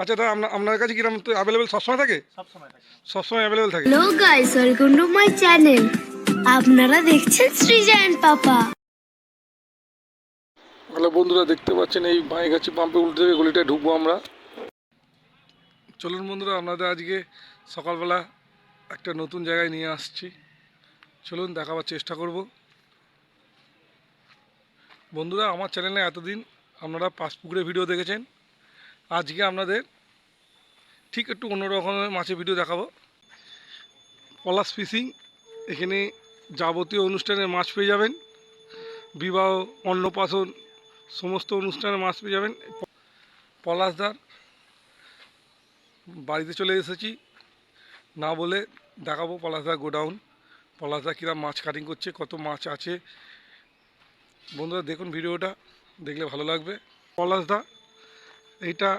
আচ্ছা দাদা, আপনার কাছে কিরকম তো অ্যাভেলেবেল সবসময় থাকে? সবসময় থাকে। সবসময় অ্যাভেলেবেল থাকে। Hello guys, welcome to my channel. আপনারা দেখছেন সৃজন পাপা। হ্যালো বন্ধুরা, দেখতে পাচ্ছেন এই বাইগাছি পাম্পে উল্টে থেকে গলিটায় ঢুকবো আমরা। চলুন বন্ধুরা, আপনাদের আজকে সকালবেলা একটা নতুন জায়গায় নিয়ে আসছি। চলুন দেখাবার চেষ্টা করব। বন্ধুরা, আমার চ্যানেলে এতদিন আপনারা পাঁচপুকুরের ভিডিও দেখেছেন। আজকে আপনাদের ঠিক একটু অন্য রকমের মাছের ভিডিও দেখাবো। পলাশ ফিশিং, এখানে যাবতীয় অনুষ্ঠানের মাছ পেয়ে যাবেন। বিবাহ, অন্নপ্রাশন, সমস্ত অনুষ্ঠানে মাছ পেয়ে যাবেন। পলাশদার বাড়িতে চলে এসেছি, না বলে দেখাবো পলাশদার গোডাউন। পলাশদা কীরকম মাছ কাটিং করছে, কত মাছ আছে। বন্ধুরা দেখুন ভিডিওটা, দেখলে ভালো লাগবে। পলাশদা এইটা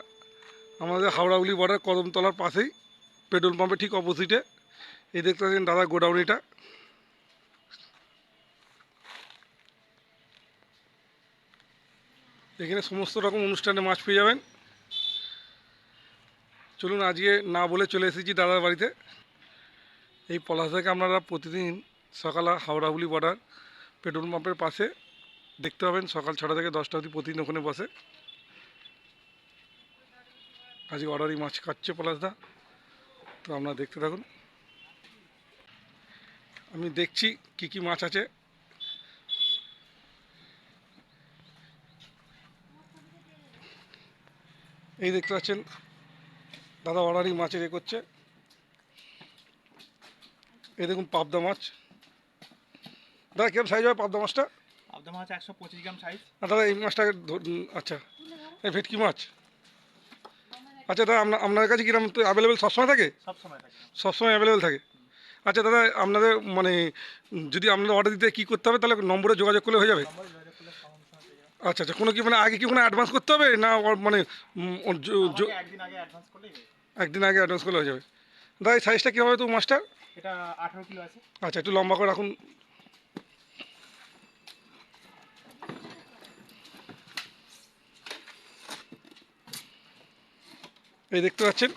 আমাদের হাওড়াহুলি বর্ডার কদমতলার পাশেই, পেট্রোল পাম্পের ঠিক অপোজিটে। এই দেখতে পাচ্ছেন দাদা গোডাউন এটা। এখানে সমস্ত রকম অনুষ্ঠানে মাছ পেয়ে যাবেন। চলুন, আজকে না বলে চলে এসেছি দাদার বাড়িতে। এই পলাশদাকে আপনারা প্রতিদিন সকালে হাওড়াহুলি বর্ডার পেট্রোল পাম্পের পাশে দেখতে পাবেন। সকাল 6টা থেকে 10টা অবধি প্রতিদিন ওখানে বসে। আজকে অর্ডারই মাছ কাটছে পলাশদা, তো আপনারা দেখতে থাকুন। আমি দেখছি কি কি মাছ আছে। এই দেখতে পাচ্ছেন দাদা অর্ডারই মাছের এ করছে। এই দেখুন পাবদা মাছ। দাদা কেমন সাইজ হবে পাবদা মাছটা? পাবদা মাছ 125 গ্রাম সাইজ। দাদা এই মাছটাকে আচ্ছা, এই ভেটকি মাছ। আচ্ছা দাদা, আপনার কাছে কিরকম তো অ্যাভেলেবেল সবসময় থাকে? সবসময় থাকে। সবসময় অ্যাভেলেবেল থাকে। আচ্ছা দাদা, আপনাদের মানে যদি আপনাদের অর্ডার দিতে কী করতে হবে, তাহলে নম্বরে যোগাযোগ করলে হয়ে যাবে? নম্বরে যোগাযোগ করলে সমস্যা হয়ে যাবে। আচ্ছা আচ্ছা, কোনো কি মানে আগে কি কোনো অ্যাডভান্স করতে হবে না মানে আমাকে একদিন আগে অ্যাডভান্স করলেই হবে। একদিন আগে অ্যাডভান্স করলে হয়ে যাবে? দাদা এই সাইজটা কী হবে তো মাছটা? এটা 18 কিলো আছে। আচ্ছা, একটু লম্বা করে রাখুন। এই দেখতে পাচ্ছেন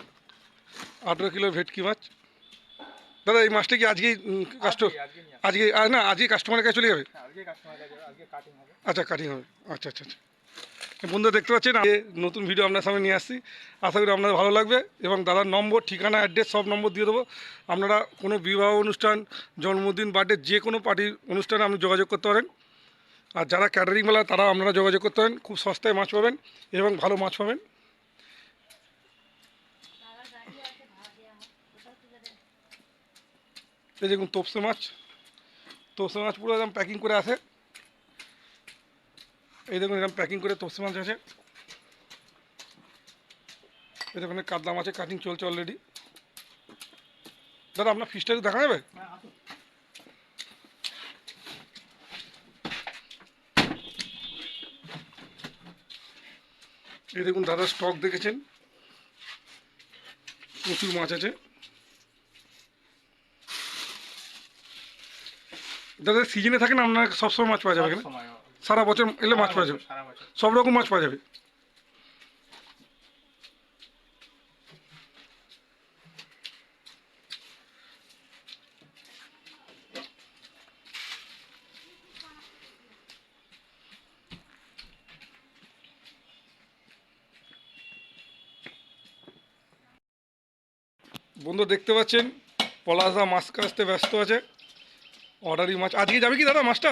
18 কিলোর ভেটকি মাছ। দাদা এই মাছটা কি আজকেই আজকে নিয়ে আসি। আজকে না আজকে কাস্টমারের কাছে চলে যাবে? হ্যাঁ, আজকে কাস্টমার কাছে আজকে কাটিং হবে। আচ্ছা, কাটিং হবে। আচ্ছা আচ্ছা আচ্ছা। বন্ধুরা দেখতে পাচ্ছেন নতুন ভিডিও আপনার সামনে নিয়ে আসছি। আশা করি আপনাদের ভালো লাগবে। এবং দাদার নম্বর, ঠিকানা, অ্যাড্রেস সব নম্বর দিয়ে দেবো। আপনারা কোনো বিবাহ অনুষ্ঠান, জন্মদিন, বার্থডে যে কোনো পার্টির অনুষ্ঠানে আপনি যোগাযোগ করতে পারেন। আর যারা ক্যাটারিংওয়ালা তারা আপনারা যোগাযোগ করতে পারেন। খুব সস্তায় মাছ পাবেন এবং ভালো মাছ পাবেন। এই দেখুন তোপসে মাছ। তোপসে মাছ পুরো একদম প্যাকিং করে আসে। এই দেখুন এরকম প্যাকিং করে তোপসে মাছ আছে। এই দেখুন কাতলা মাছের কাটিং চলছে অলরেডি। দাদা আপনার ফিশটা একটু দেখা যাবে? হ্যাঁ, আসুন। এই দেখুন দাদা স্টক দেখেছেন, প্রচুর মাছ আছে। দাদা সিজনে থাকে না, আপনার সবসময় মাছ পাওয়া যাবে এখানে? সবসময়। সারা বছর এলে মাছ পাওয়া যাবে, সারা বছর। সব রকম মাছ পাওয়া যাবে। বন্ধু দেখতে পাচ্ছেন পলাশদা মাছ কাটতে ব্যস্ত আছে। অর্ডারই মাছ আজকে যাবে কি দাদা মাছটা?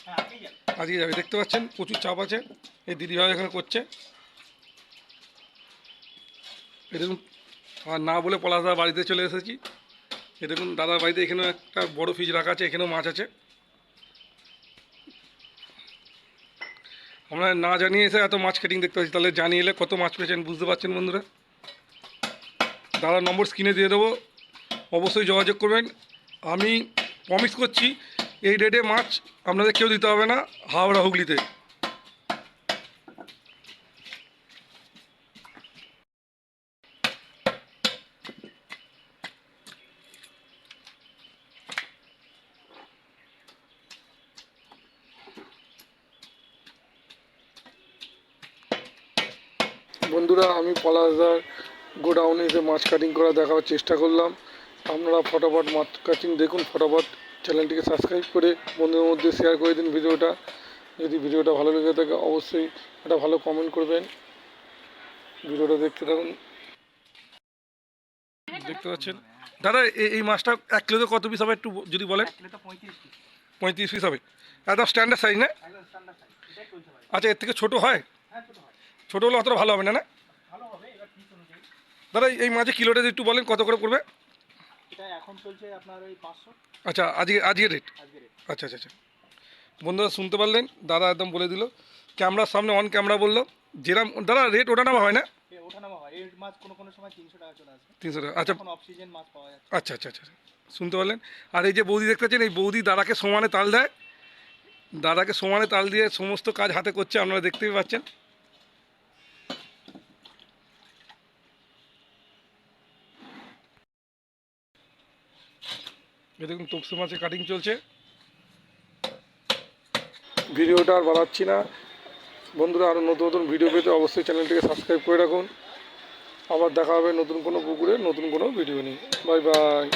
হ্যাঁ, আজকেই যাবে। আজকে যাবে। দেখতে পাচ্ছেন প্রচুর চাপ আছে। এই দিদিভাই এখানে করছে। এই দেখুন, আর না বলে পলাশদার বাড়িতে চলে এসেছি। এই দেখুন দাদার বাড়িতে এখানেও একটা বড় ফ্রিজ রাখা আছে, এখানেও মাছ আছে। আমরা না জানিয়ে এসে এত মাছ কাটিং দেখতে পাচ্ছি, তাহলে জানিয়ে এলে কত মাছ পেয়েছেন বুঝতে পারছেন বন্ধুরা। দাদার নম্বর স্ক্রিনে দিয়ে দেবো, অবশ্যই যোগাযোগ করবেন। আমি প্রমিস করছি এই রেটে মাছ আপনাদের কেউ দিতে হবে না হাওড়া হুগলিতে। বন্ধুরা আমি পলাশদার গোডাউনে এসে মাছ কাটিং করা দেখাবার চেষ্টা করলাম। আপনারা ফটাফট মাছ কাটিং দেখুন, ফটাফট চ্যানেলটিকে সাবস্ক্রাইব করে বন্ধুদের মধ্যে শেয়ার করে দিন ভিডিওটা। যদি ভিডিওটা ভালো লেগে থাকে অবশ্যই একটা ভালো কমেন্ট করবেন। ভিডিওটা দেখতে থাকুন। দেখতে পাচ্ছেন দাদা, এই মাছটা 1 কিলোতে কত পিস হবে একটু যদি বলেন? 1 কিলো তো 35 পিস। 35 পিস হবে, একদম স্ট্যান্ডার্ড সাইজ না? একদম স্ট্যান্ডার্ড সাইজ, এটাই চলছে ভাই। আচ্ছা, এর থেকে ছোটো হয়? হ্যাঁ, ছোট হয়। ছোটো হলে অতটা ভালো হবে না, না? ভালো হবে, এবার পিস অনুযায়ী। দাদা এই মাছের কিলোটা যদি একটু বলেন কত করে পড়বে? এটা এখন চলছে আপনার ওই 500 আচ্ছা, আজকে রেট? আজকে রেট। আচ্ছা আচ্ছা আচ্ছা, বন্ধুরা শুনতে পারলেন, দাদা একদম বলে দিল, ক্যামেরার সামনে অন ক্যামেরা বললো যেরকম। দাদা রেট ওঠানামা হয় না? ওঠানামা হয়, এই মাছ কোনো সময় 300 টাকা চলে আসবে। 300 টাকা? আচ্ছা এখন অফ সিজন মাছ পাওয়া যাচ্ছে। আচ্ছা আচ্ছা আচ্ছা, শুনতে পারলেন। আর এই যে বৌদি দেখতে পাচ্ছেন, এই বৌদি দাদাকে সমানে তাল দেয়, দাদাকে সমানে তাল দিয়ে সমস্ত কাজ হাতে করছে, আপনারা দেখতেই পাচ্ছেন। এই দেখুন তপসি মাছের কাটিং চলছে। ভিডিওটা আর বাড়াচ্ছি না বন্ধুরা, আরও নতুন নতুন ভিডিও পেতে অবশ্যই চ্যানেলটিকে সাবস্ক্রাইব করে রাখুন। আবার দেখা হবে নতুন কোনো পুকুরে নতুন কোনো ভিডিও নিয়ে। Bye bye.